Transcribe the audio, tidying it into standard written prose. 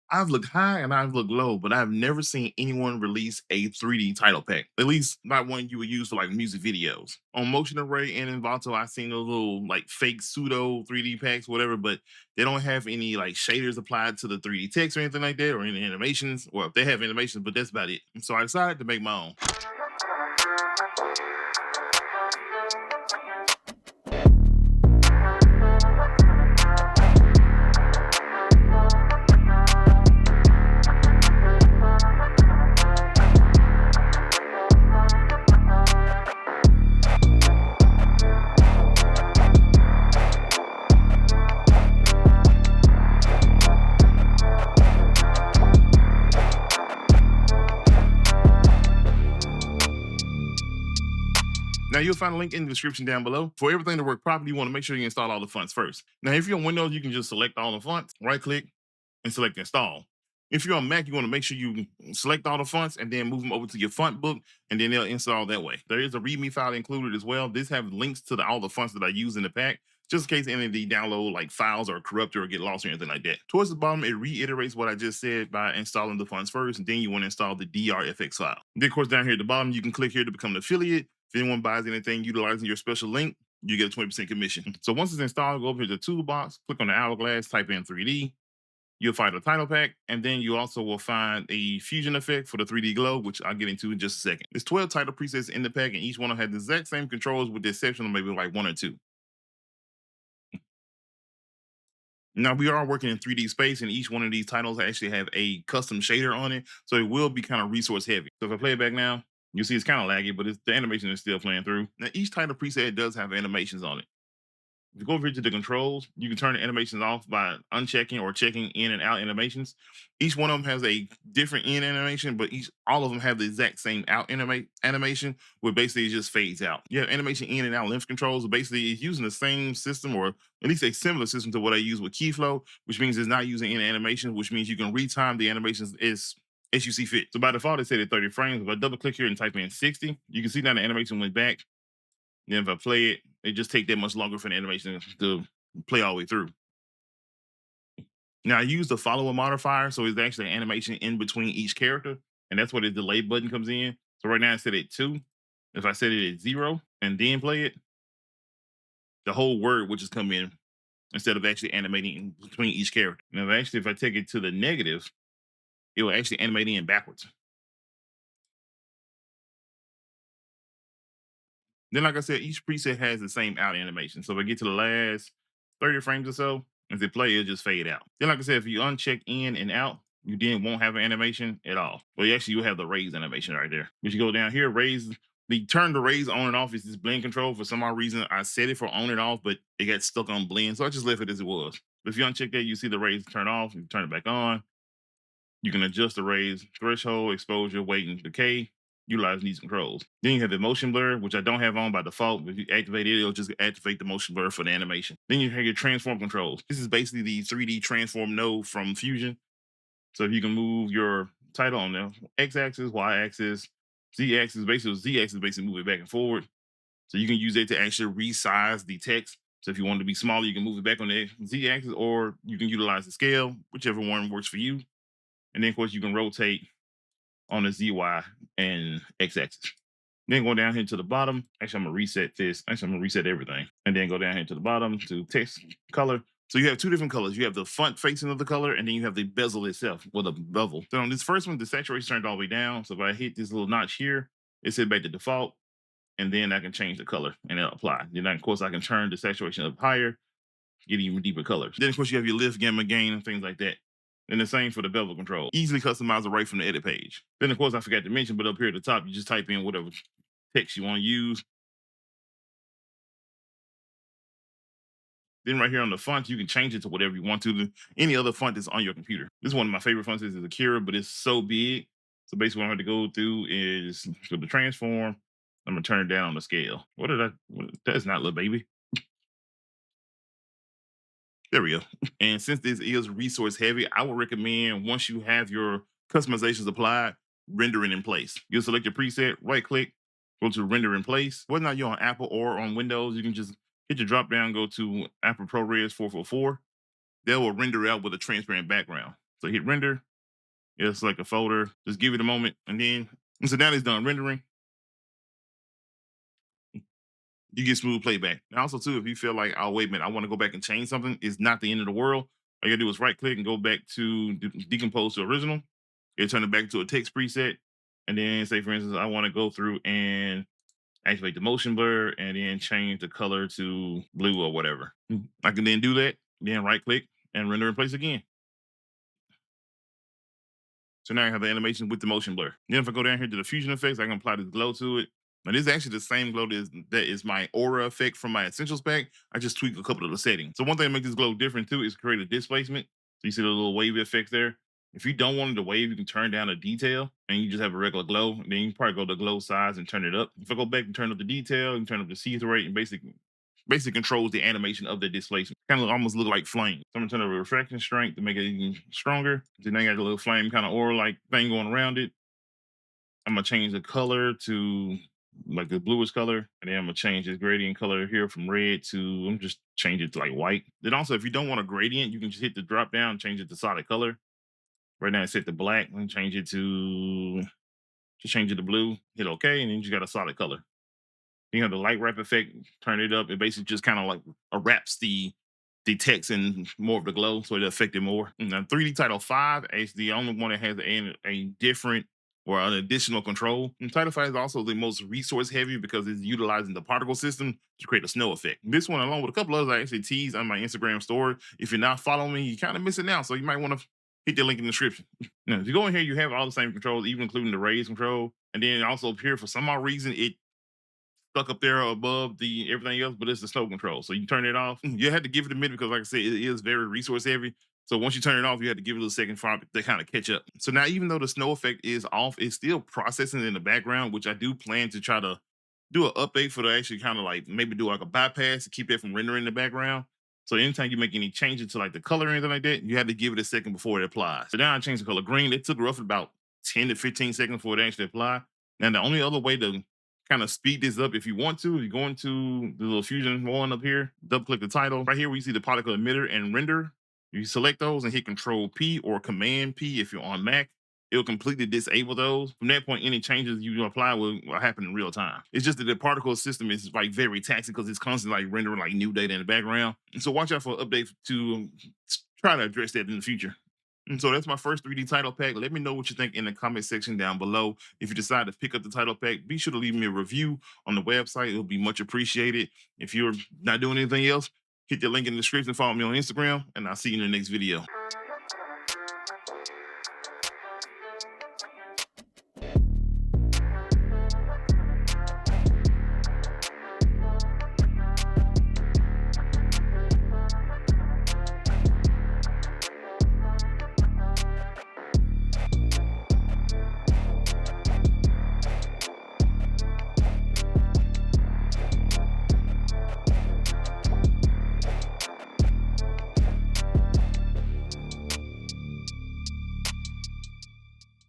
I've looked high and I've looked low, but I've never seen anyone release a 3D title pack. At least not one you would use for like music videos. On Motion Array and Envato, I've seen those little like fake pseudo 3D packs, whatever, but they don't have any like shaders applied to the 3D text or anything like that, or any animations. Well, they have animations, but that's about it. And so I decided to make my own. Now you'll find a link in the description down below. For everything to work properly, you want to make sure you install all the fonts first. Now, if you're on Windows, you can just select all the fonts, right click, and select install. If you're on Mac, you want to make sure you select all the fonts and then move them over to your font book, and then they'll install that way. There is a README file included as well. This has links to all the fonts that I use in the pack, just in case any of the download like files are corrupted or get lost or anything like that. Towards the bottom, it reiterates what I just said by installing the fonts first, and then you want to install the DRFX file. Then, of course, down here at the bottom, you can click here to become an affiliate. If anyone buys anything utilizing your special link, you get a 20% commission. So once it's installed, go over to the toolbox, click on the hourglass, type in 3D. You'll find a title pack, and then you also will find a fusion effect for the 3D glow, which I'll get into in just a second. There's 12 title presets in the pack, and each one will have the exact same controls with the exception of maybe like one or two. Now we are working in 3D space, and each one of these titles actually have a custom shader on it, so it will be kind of resource heavy. So if I play it back now, you'll see it's kind of laggy, but the animation is still playing through. Now each title preset does have animations on it. If you go over here to the controls, you can turn the animations off by unchecking or checking in and out animations. Each one of them has a different in animation, but all of them have the exact same out animation, where basically it just fades out. You have animation in and out length controls. So basically, it's using the same system, or at least a similar system to what I use with Keyflow, which means it's not using in animation, which means you can retime the animations as you see fit. So by default, it's set at 30 frames. If I double click here and type in 60, you can see now the animation went back. Then if I play it, it just take that much longer for the animation to play all the way through. Now I use the follower modifier, so it's actually an animation in between each character, and that's where the delay button comes in. So right now it's set at 2. If I set it at 0 and then play it, the whole word will just come in instead of actually animating in between each character. Now if I take it to the negative, it will actually animate in backwards. Then, like I said, each preset has the same out animation. So if I get to the last 30 frames or so, as it play, it'll just fade out. Then, like I said, if you uncheck in and out, you then won't have an animation at all. Well, actually, you'll have the raise animation right there. But you go down here, raise, the turn the raise on and off is this blend control. For some odd reason, I set it for on and off, but it got stuck on blend. So I just left it as it was. But if you uncheck that, you see the raise turn off. You turn it back on. You can adjust the raise threshold, exposure, weight, and decay. Utilize these controls. Then you have the motion blur, which I don't have on by default. If you activate it, it'll just activate the motion blur for the animation. Then you have your transform controls. This is basically the 3D transform node from Fusion. So if you can move your title on the x-axis, y-axis, z-axis, basically move it back and forward. So you can use it to actually resize the text. So if you want it to be smaller, you can move it back on the z-axis, or you can utilize the scale, whichever one works for you. And then, of course, you can rotate on the ZY and X axis. Then go down here to the bottom. Actually, I'm gonna reset this. Actually, I'm gonna reset everything. And then go down here to the bottom to text color. So you have two different colors. You have the front facing of the color, and then you have the bezel itself, or the bevel. So on this first one, the saturation turned all the way down. So if I hit this little notch here, it's set back to default. And then I can change the color and it'll apply. Then, of course, I can turn the saturation up higher, get even deeper colors. Then, of course, you have your lift, gamma, gain, and things like that. And the same for the bevel control. Easily customizable right from the edit page. Then, of course, I forgot to mention, but up here at the top, you just type in whatever text you want to use. Then right here on the font, you can change it to whatever you want to. Any other font that's on your computer. This is one of my favorite fonts. This is Akira, but it's so big. So basically what I'm going to go through is for the transform, I'm going to turn it down on the scale. That's not little baby. There we go. And since this is resource heavy, I would recommend once you have your customizations applied, render it in place. You'll select your preset, right click, go to render in place. Whether or not you're on Apple or on Windows, you can just hit your drop down, go to Apple ProRes 444. They will render out with a transparent background. So hit render. It'll select a folder. Just give it a moment, and so now it's done rendering. You get smooth playback. And also too, if you feel like, oh wait a minute, I want to go back and change something, it's not the end of the world. All you gotta do is right click and go back to decompose to original. It'll turn it back to a text preset. And then say for instance, I want to go through and activate the motion blur and then change the color to blue or whatever. I can then do that, then right click and render in place again. So now I have the animation with the motion blur. Then if I go down here to the fusion effects, I can apply this glow to it. Now this is actually the same glow that is my aura effect from my essentials pack. I just tweak a couple of the settings. So one thing that makes this glow different too is create a displacement. So you see the little wave effect there. If you don't want it to wave, you can turn down the detail and you just have a regular glow. And then you can probably go to glow size and turn it up. If I go back and turn up the detail and turn up the see-through rate and basically controls the animation of the displacement. Kind of almost look like flame. So I'm gonna turn up the refraction strength to make it even stronger. So now I got a little flame kind of aura like thing going around it. I'm gonna change the color to like the bluish color, and then I'm gonna change this gradient color here from red to I'm just change it to like white. Then also, if you don't want a gradient, you can just hit the drop down and change it to solid color. Right now, it's set to black. And change it to just change it to blue. Hit OK, and then you just got a solid color. You have the light wrap effect, turn it up. It basically just kind of like wraps the text and more of the glow, so it affected more. Now, 3D Title 5 is the only one that has a different or an additional control. And Title 5 is also the most resource heavy because it's utilizing the particle system to create a snow effect. This one, along with a couple others, I actually teased on my Instagram story. If you're not following me, you're kind of missing out. So you might want to hit the link in the description. Now, if you go in here, you have all the same controls, even including the raise control. And then also up here, for some odd reason, it stuck up there above the everything else, but it's the snow control. So you turn it off. You had to give it a minute because, like I said, it is very resource heavy. So once you turn it off, you had to give it a second for it to kind of catch up. So now, even though the snow effect is off, it's still processing in the background, which I do plan to try to do an update for to actually kind of like maybe do like a bypass to keep that from rendering in the background. So anytime you make any changes to like the color or anything like that, you have to give it a second before it applies. So now I changed the color green. It took roughly about 10 to 15 seconds for it to actually apply. Now the only other way to kind of speed this up if you want to, you go into the little fusion one up here, double click the title. Right here, we see the particle emitter and render. You select those and hit Control P or Command P if you're on Mac. It'll completely disable those. From that point, any changes you apply will happen in real time. It's just that the particle system is like very taxing because it's constantly like rendering like new data in the background. And so watch out for updates to try to address that in the future. And so that's my first 3D title pack. Let me know what you think in the comment section down below. If you decide to pick up the title pack, be sure to leave me a review on the website. It'll be much appreciated. If you're not doing anything else, hit the link in the description, follow me on Instagram, and I'll see you in the next video.